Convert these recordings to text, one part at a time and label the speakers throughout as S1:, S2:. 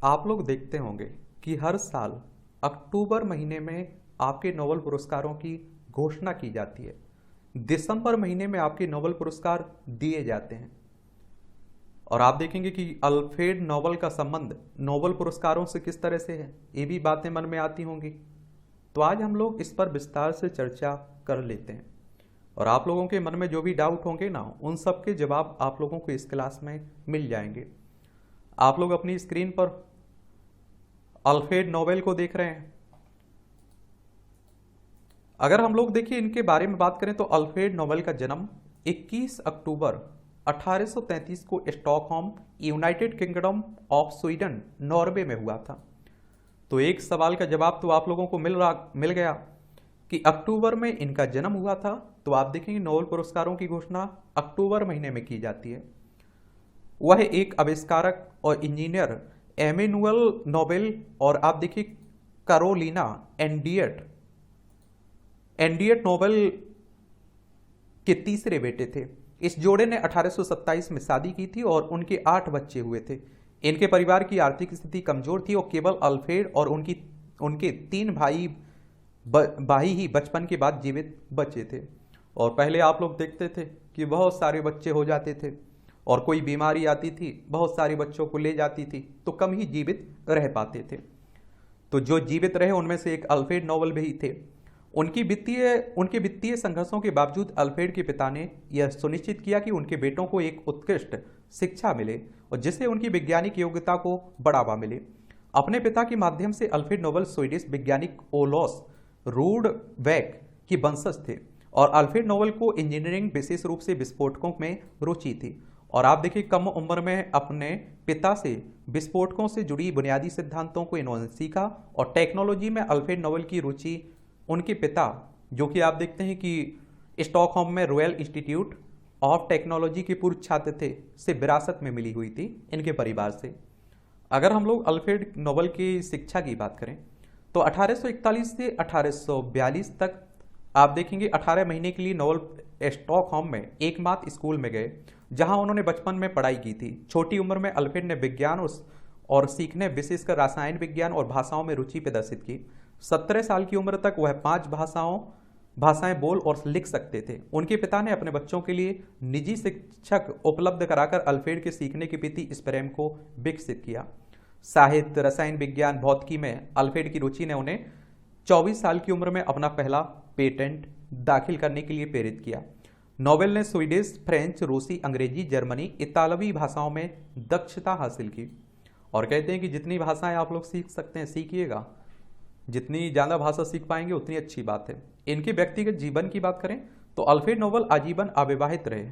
S1: आप लोग देखते होंगे कि हर साल अक्टूबर महीने में आपके नोबेल पुरस्कारों की घोषणा की जाती है। दिसंबर महीने में आपके नोबेल पुरस्कार दिए जाते हैं। और आप देखेंगे कि अल्फ्रेड नोबेल का संबंध नोबेल पुरस्कारों से किस तरह से है, ये भी बातें मन में आती होंगी। तो आज हम लोग इस पर विस्तार से चर्चा कर लेते हैं और आप लोगों के मन में जो भी डाउट होंगे ना, उन सब के जवाब आप लोगों को इस क्लास में मिल जाएंगे। आप लोग अपनी स्क्रीन पर अल्फ्रेड नोबेल को देख रहे हैं। अगर हम लोग देखिए इनके बारे में बात करें तो अल्फ्रेड नोबेल का जन्म 21 अक्टूबर 1833 को Stockholm, United kingdom of Sweden, Norway में हुआ था। तो एक सवाल का जवाब तो आप लोगों को मिल गया कि अक्टूबर में इनका जन्म हुआ था। तो आप देखेंगे नोबेल पुरस्कारों की घोषणा अक्टूबर महीने में की जाती है। वह एक आविष्कारक और इंजीनियर एमेनुअल नोबेल और आप देखिए कैरोलिना एंडियट नोबेल के तीसरे बेटे थे। इस जोड़े ने 1827 में शादी की थी और उनके 8 बच्चे हुए थे। इनके परिवार की आर्थिक स्थिति कमजोर थी और केवल अल्फ्रेड और उनके 3 भाई ही बचपन के बाद जीवित बचे थे। और पहले आप लोग देखते थे कि बहुत सारे बच्चे हो जाते थे और कोई बीमारी आती थी, बहुत सारे बच्चों को ले जाती थी, तो कम ही जीवित रह पाते थे। तो जो जीवित रहे उनमें से एक अल्फ्रेड नोबेल भी थे। उनके वित्तीय संघर्षों के बावजूद अल्फ्रेड के पिता ने यह सुनिश्चित किया कि उनके बेटों को एक उत्कृष्ट शिक्षा मिले और जिससे उनकी वैज्ञानिक योग्यता को बढ़ावा मिले। अपने पिता के माध्यम से अल्फ्रेड नोबेल स्वीडिश वैज्ञानिक ओलोस रूडबैक की वंशज थे और अल्फ्रेड नोबेल को इंजीनियरिंग, विशेष रूप से विस्फोटकों में रुचि थी। और आप देखिए कम उम्र में अपने पिता से विस्फोटकों से जुड़ी बुनियादी सिद्धांतों को इन्होंने सीखा और टेक्नोलॉजी में अल्फ्रेड नोबेल की रुचि उनके पिता, जो कि आप देखते हैं कि स्टॉकहोम में रॉयल इंस्टीट्यूट ऑफ टेक्नोलॉजी के पूर्व छात्र थे, से विरासत में मिली हुई थी इनके परिवार से। अगर हम लोग अल्फ्रेड नोबेल की शिक्षा की बात करें तो 1841 से 1842 तक आप देखेंगे 18 महीने के लिए नोबेल स्टॉकहोम में एकमात्र स्कूल में गए जहां उन्होंने बचपन में पढ़ाई की थी। छोटी उम्र में अल्फ्रेड ने विज्ञान और सीखने, विशेषकर रसायन विज्ञान और भाषाओं में रुचि प्रदर्शित की। 17 साल की उम्र तक वह 5 भाषाएं बोल और लिख सकते थे। उनके पिता ने अपने बच्चों के लिए निजी शिक्षक उपलब्ध कराकर अल्फ्रेड के सीखने के प्रति इस प्रेम को विकसित किया। साहित्य, रसायन विज्ञान, भौतिकी में अल्फ्रेड की रुचि ने उन्हें 24 साल की उम्र में अपना पहला पेटेंट दाखिल करने के लिए प्रेरित किया। नोबेल ने स्वीडिश, फ्रेंच, रूसी, अंग्रेजी, जर्मनी, इतालवी भाषाओं में दक्षता हासिल की और कहते हैं कि जितनी भाषाएं आप लोग सीख सकते हैं सीखिएगा, जितनी ज़्यादा भाषा सीख पाएंगे उतनी अच्छी बात है। इनके व्यक्तिगत जीवन की बात करें तो अल्फ्रेड नोबेल आजीवन अविवाहित रहे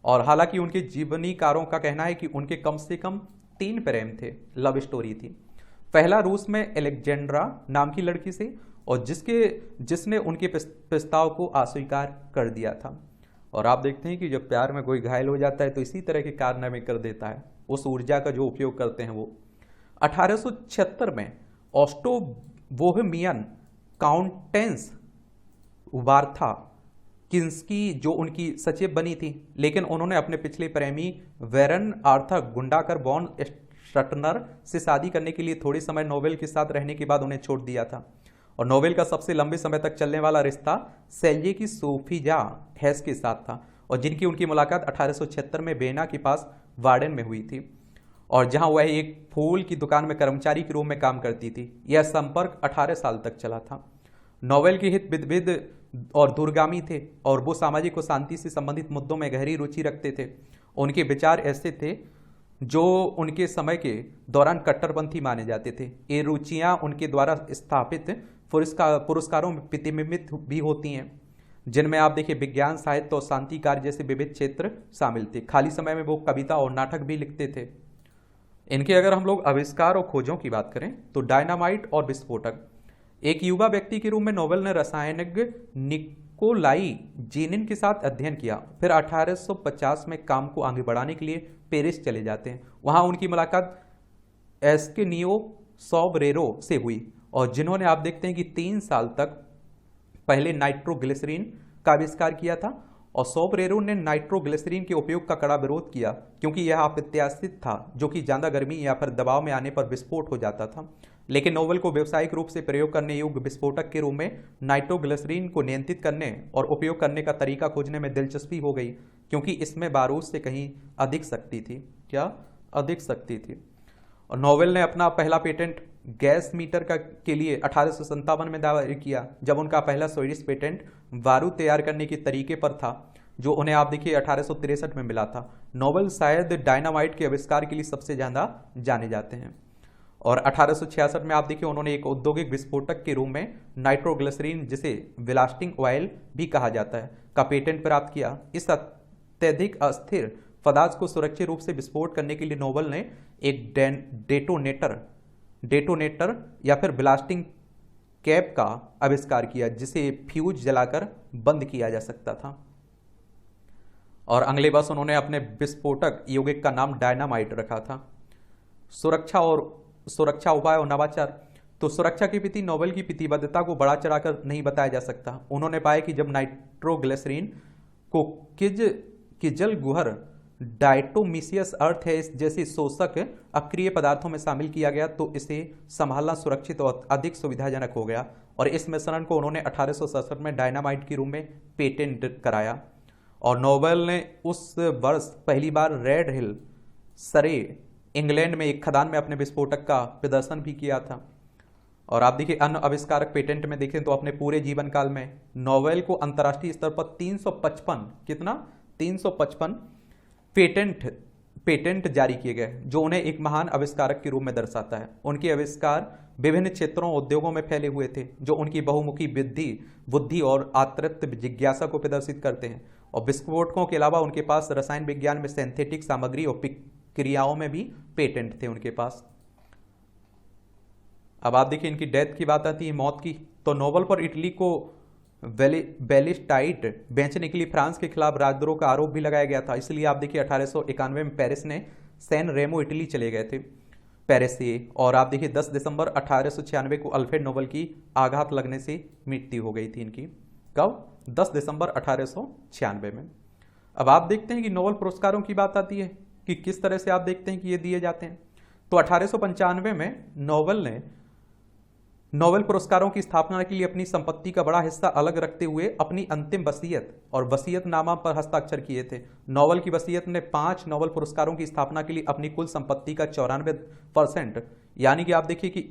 S1: और हालांकि उनके जीवनीकारों का कहना है कि उनके कम से कम 3 प्रेम थे, लव स्टोरी थी। पहला रूस में एलेक्जेंड्रा नाम की लड़की से और जिसने उनके प्रस्ताव को अस्वीकार कर दिया था। और आप देखते हैं कि जब प्यार में कोई घायल हो जाता है तो इसी तरह के कारनामे कर देता है, उस ऊर्जा का जो उपयोग करते हैं वो। 1876 में ऑस्ट्रो बोहेमियन काउंटेंस वार्था किंस्की जो उनकी सचिव बनी थी, लेकिन उन्होंने अपने पिछले प्रेमी वेरन आर्थर गुंडाकर बॉन स्टटनर से शादी करने के लिए थोड़े समय नोबेल के साथ रहने के बाद उन्हें छोड़ दिया था। और नोबेल का सबसे लंबे समय तक चलने वाला रिश्ता सेल्जे की सोफिया हैस के साथ था और जिनकी उनकी मुलाकात 1876 में वेना के पास वार्डन में हुई थी और जहां वह एक फूल की दुकान में कर्मचारी के रूप में काम करती थी। यह संपर्क 18 साल तक चला था। नोबेल के हित विविध और दूरगामी थे और वो सामाजिक और शांति से संबंधित मुद्दों में गहरी रुचि रखते थे। उनके विचार ऐसे थे जो उनके समय के दौरान कट्टरपंथी माने जाते थे। ये रुचियां उनके द्वारा स्थापित पुरस्कारों में प्रतिबिंबित भी होती हैं, जिनमें आप देखिए विज्ञान, साहित्य और शांति कार्य जैसे विविध क्षेत्र शामिल थे। खाली समय में वो कविता और नाटक भी लिखते थे। इनके अगर हम लोग आविष्कार और खोजों की बात करें तो डायनामाइट और विस्फोटक। एक युवा व्यक्ति के रूप में नोबेल ने रसायनज्ञ निकोलाई जेनिन के साथ अध्ययन किया। फिर 1850 में काम को आगे बढ़ाने के लिए पेरिस चले जाते हैं। वहां उनकी मुलाकात एस्केनियो सोब्रेरो से हुई और जिन्होंने आप देखते हैं कि 3 साल तक पहले नाइट्रोग्लिसरीन का आविष्कार किया था और सोबरेरो ने नाइट्रोग्लिसरीन के उपयोग का कड़ा विरोध किया क्योंकि यह अप्रत्याशित था, जो कि ज़्यादा गर्मी या फिर दबाव में आने पर विस्फोट हो जाता था। लेकिन नोबेल को व्यावसायिक रूप से प्रयोग करने योग्य विस्फोटक के रूप में नाइट्रोग्लिसरीन को नियंत्रित करने और उपयोग करने का तरीका खोजने में दिलचस्पी हो गई, क्योंकि इसमें बारूद से कहीं अधिक शक्ति थी। क्या अधिक शक्ति थी। और नोबेल ने अपना पहला पेटेंट गैस मीटर के लिए 1857 में दायर किया, जब उनका पहला स्वीडिश पेटेंट बारूद तैयार करने के तरीके पर था, जो उन्हें आप देखिए 1863 में मिला था। नोबेल शायद डायनामाइट के आविष्कार के लिए सबसे ज़्यादा जाने जाते हैं। और 1866 में आप देखिए उन्होंने एक औद्योगिक विस्फोटक के रूप में नाइट्रोग्लिसरीन, जिसे ब्लास्टिंग ऑयल भी कहा जाता है, का पेटेंट प्राप्त किया। इस अत्यधिक अस्थिर पदार्थ को सुरक्षित रूप से विस्फोट करने के लिए नोबेल ने एक डेटोनेटर या फिर ब्लास्टिंग कैप का आविष्कार किया, जिसे फ्यूज जलाकर बंद किया जा सकता था। और अगले वर्ष उन्होंने अपने विस्फोटक यौगिक का नाम डायनामाइट रखा था। सुरक्षा उपाय और नवाचार। तो सुरक्षा के प्रति नोबेल की प्रतिबद्धता को बढ़ा चढ़ाकर नहीं बताया जा सकता। उन्होंने पाया कि जब नाइट्रोग्लिसरीन को किजल गुहर डाइटोमिसियस अर्थ है इस जैसे शोषक अक्रिय पदार्थों में शामिल किया गया, तो इसे संभालना सुरक्षित और अधिक सुविधाजनक हो गया। और इस मिश्रण को उन्होंने 1867 में डायनामाइट के रूप में पेटेंट कराया। और नोबेल ने उस वर्ष पहली बार रेड हिल, सरे, इंग्लैंड में एक खदान में अपने विस्फोटक का प्रदर्शन भी किया था। और आप देखिए अन्य आविष्कारक पेटेंट में देखें तो अपने पूरे जीवन काल में नोबेल को अंतर्राष्ट्रीय स्तर पर 355 पेटेंट जारी किए गए, जो उन्हें एक महान आविष्कारक के रूप में दर्शाता है। उनके आविष्कार विभिन्न क्षेत्रों और उद्योगों में फैले हुए थे, जो उनकी बहुमुखी बुद्धि और आतृत जिज्ञासा को प्रदर्शित करते हैं। और विस्फोटकों के अलावा उनके पास रसायन विज्ञान में सिंथेटिक सामग्री और प्रक्रियाओं में भी पेटेंट थे उनके पास। अब आप देखिए इनकी डेथ की बात आती है, मौत की। तो नोबेल पर इटली को बैलिस्टाइट बेचने के लिए फ्रांस के खिलाफ राजद्रोह का आरोप भी लगाया गया था। इसलिए आप देखिए 1891 में पेरिस ने सैन रेमो इटली चले गए थे पेरिस से। और आप देखिए 10 दिसंबर 1896 को अल्फ्रेड नोबेल की आघात लगने से मृत्यु हो गई थी इनकी। कब? 10 दिसंबर 1896 में। अब आप देखते हैं कि नोबेल पुरस्कारों की बात आती है कि किस तरह से आप देखते हैं कि ये दिए जाते हैं। तो 1895 में नोबेल ने नोबेल पुरस्कारों की स्थापना के लिए अपनी संपत्ति का बड़ा हिस्सा अलग रखते हुए अपनी अंतिम वसीयत और वसीयतनामा पर हस्ताक्षर किए थे। नोबेल की वसीयत ने 5 नोबेल पुरस्कारों की स्थापना के लिए अपनी कुल संपत्ति का 94%, यानी कि आप देखिए कि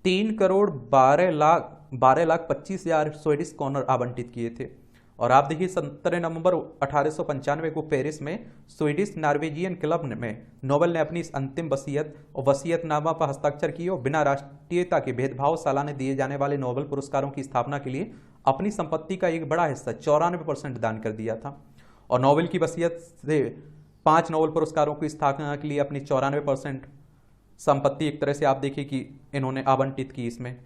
S1: 3,12,25,000 स्वीडिश कॉर्नर आवंटित किए थे। और आप देखिए 17 नवंबर 1895 को पेरिस में स्वीडिश नॉर्वेजियन क्लब में नोबेल ने अपनी इस अंतिम वसीयत और वसीयतनामा पर हस्ताक्षर किए और बिना राष्ट्रीयता के भेदभाव सालाना दिए जाने वाले नोबेल पुरस्कारों की स्थापना के लिए अपनी संपत्ति का एक बड़ा हिस्सा 94% दान कर दिया था। और नोबेल की वसीयत से 5 नोबेल पुरस्कारों की स्थापना के लिए अपनी 94% संपत्ति एक तरह से आप देखिए कि इन्होंने आवंटित की इसमें।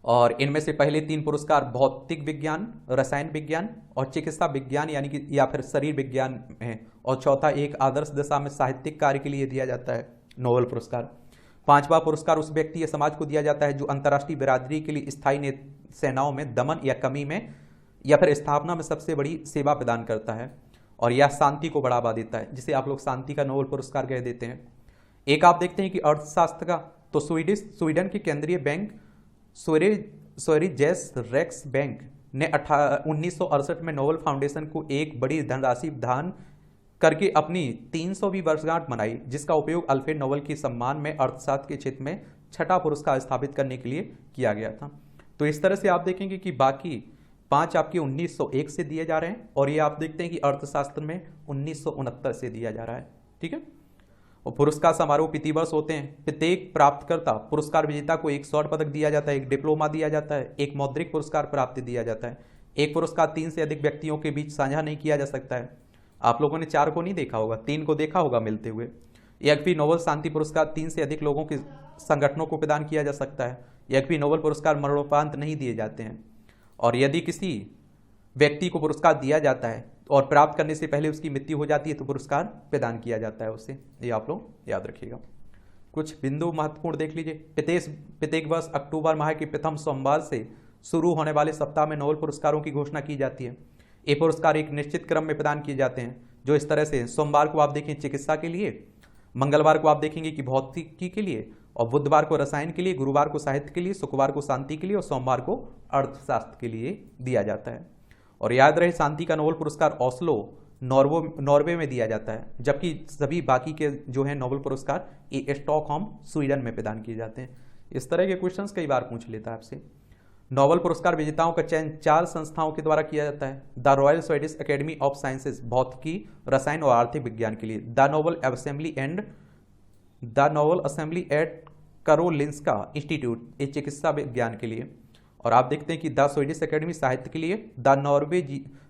S1: और इनमें से पहले 3 पुरस्कार भौतिक विज्ञान, रसायन विज्ञान और चिकित्सा विज्ञान यानी कि या फिर शरीर विज्ञान है। और चौथा एक आदर्श दिशा में साहित्यिक कार्य के लिए दिया जाता है नोबेल पुरस्कार। 5वां पुरस्कार उस व्यक्ति या समाज को दिया जाता है जो अंतर्राष्ट्रीय बिरादरी के लिए स्थायी सेनाओं में दमन या कमी में या फिर स्थापना में सबसे बड़ी सेवा प्रदान करता है। और यह शांति को बढ़ावा देता है, जिसे आप लोग शांति का नोबेल पुरस्कार कह देते हैं। एक आप देखते हैं कि अर्थशास्त्र का, तो स्वीडन के केंद्रीय बैंक स्वेरिजेस रेक्स बैंक ने 1968 में नोबेल फाउंडेशन को एक बड़ी धनराशि दान करके अपनी 300वीं वर्षगांठ मनाई, जिसका उपयोग अल्फ्रेड नोबेल के सम्मान में अर्थशास्त्र के क्षेत्र में 6ठा पुरस्कार स्थापित करने के लिए किया गया था। तो इस तरह से आप देखेंगे कि बाकी 5 आपके 1901 से दिए जा रहे हैं और ये आप देखते हैं कि अर्थशास्त्र में 1969 से दिया जा रहा है। ठीक है। और पुरस्कार समारोह प्रतिवर्ष होते हैं। प्रत्येक प्राप्तकर्ता पुरस्कार विजेता को एक स्वर्ण पदक दिया जाता है, एक डिप्लोमा दिया जाता है, एक मौद्रिक पुरस्कार प्राप्त दिया जाता है। एक पुरस्कार 3 से अधिक व्यक्तियों के बीच साझा नहीं किया जा सकता है। आप लोगों ने 4 को नहीं देखा होगा, 3 को देखा होगा मिलते हुए। एक भी नोबेल शांति पुरस्कार 3 से अधिक लोगों के संगठनों को प्रदान किया जा सकता है। एक भी नोबेल पुरस्कार मरणोपरांत नहीं दिए जाते हैं। और यदि किसी व्यक्ति को पुरस्कार दिया जाता है और प्राप्त करने से पहले उसकी मृत्यु हो जाती है तो पुरस्कार प्रदान किया जाता है उससे। ये आप लोग याद रखिएगा। कुछ बिंदु महत्वपूर्ण देख लीजिए। प्रत्येक वर्ष अक्टूबर माह के प्रथम सोमवार से शुरू होने वाले सप्ताह में नोबेल पुरस्कारों की घोषणा की जाती है। ये पुरस्कार एक निश्चित क्रम में प्रदान किए जाते हैं, जो इस तरह से सोमवार को आप देखें चिकित्सा के लिए, मंगलवार को आप देखेंगे कि भौतिकी के लिए, और बुधवार को रसायन के लिए, गुरुवार को साहित्य के लिए, शुक्रवार को शांति के लिए और सोमवार को अर्थशास्त्र के लिए दिया जाता है। और याद रहे, शांति का नोबेल पुरस्कार ओस्लो नॉर्वे में दिया जाता है, जबकि सभी बाकी के जो है नोबेल पुरस्कार ये स्टॉकहोम स्वीडन में प्रदान किए जाते हैं। इस तरह के क्वेश्चंस कई बार पूछ लेता है आपसे। नोबेल पुरस्कार विजेताओं का चयन 4 संस्थाओं के द्वारा किया जाता है। The Royal Swedish Academy of Sciences भौतिकी, रसायन और आर्थिक विज्ञान के लिए, the Nobel Assembly at Karolinska Institute ये चिकित्सा विज्ञान के लिए, और आप देखते हैं कि द स्वीडिश एकेडमी साहित्य के लिए, द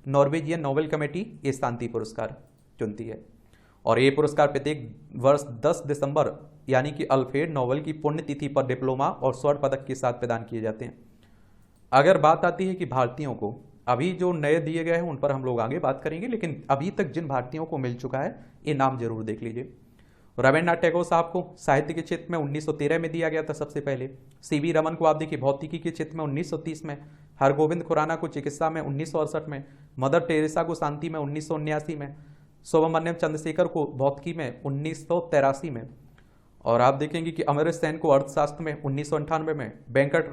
S1: नॉर्वेजियन नोबेल कमेटी ये शांति पुरस्कार चुनती है। और ये पुरस्कार प्रत्येक वर्ष 10 दिसंबर यानी कि अल्फ्रेड नोबेल की पुण्यतिथि पर डिप्लोमा और स्वर्ण पदक के साथ प्रदान किए जाते हैं। अगर बात आती है कि भारतीयों को अभी जो नए दिए गए हैं उन पर हम लोग आगे बात करेंगे, लेकिन अभी तक जिन भारतीयों को मिल चुका है ये नाम जरूर देख लीजिए। रविन्द्रनाथ टैगोर साहब को साहित्य के क्षेत्र में 1913 में दिया गया था सबसे पहले। सीवी रमन को आप देखिए भौतिकी के क्षेत्र में 1930 में, हरगोविंद खुराना को चिकित्सा में 1968 में, मदर टेरेसा को शांति में 1979 में, सुब्रमण्यम चंद्रशेखर को भौतिकी में 1983 में, और आप देखेंगे कि अमरीश सेन को अर्थशास्त्र में 1998 में, वेंकट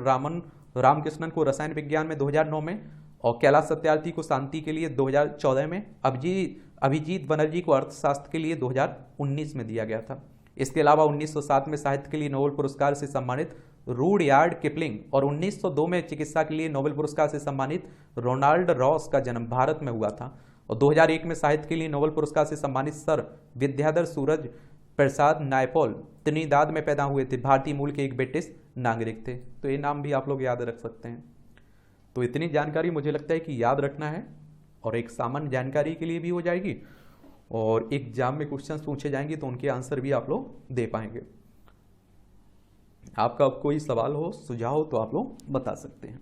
S1: रामकृष्णन को रसायन विज्ञान में 2009 में, और कैलाश सत्यार्थी को शांति के लिए 2014 में, अभिजीत बनर्जी को अर्थशास्त्र के लिए 2019 में दिया गया था। इसके अलावा 1907 में साहित्य के लिए नोबेल पुरस्कार से सम्मानित रूडयार्ड किपलिंग और 1902 में चिकित्सा के लिए नोबेल पुरस्कार से सम्मानित रोनाल्ड रॉस का जन्म भारत में हुआ था। और 2001 में साहित्य के लिए नोबेल पुरस्कार से सम्मानित सर विद्याधर सूरज प्रसाद नायपॉल त्रिनिदाद में पैदा हुए थे, भारतीय मूल के एक ब्रिटिश नागरिक थे। तो ये नाम भी आप लोग याद रख सकते हैं। तो इतनी जानकारी मुझे लगता है कि याद रखना है, और एक सामान्य जानकारी के लिए भी हो जाएगी, और एग्जाम में क्वेश्चंस पूछे जाएंगे तो उनके आंसर भी आप लोग दे पाएंगे। आपका कोई सवाल हो, सुझाव हो तो आप लोग बता सकते हैं।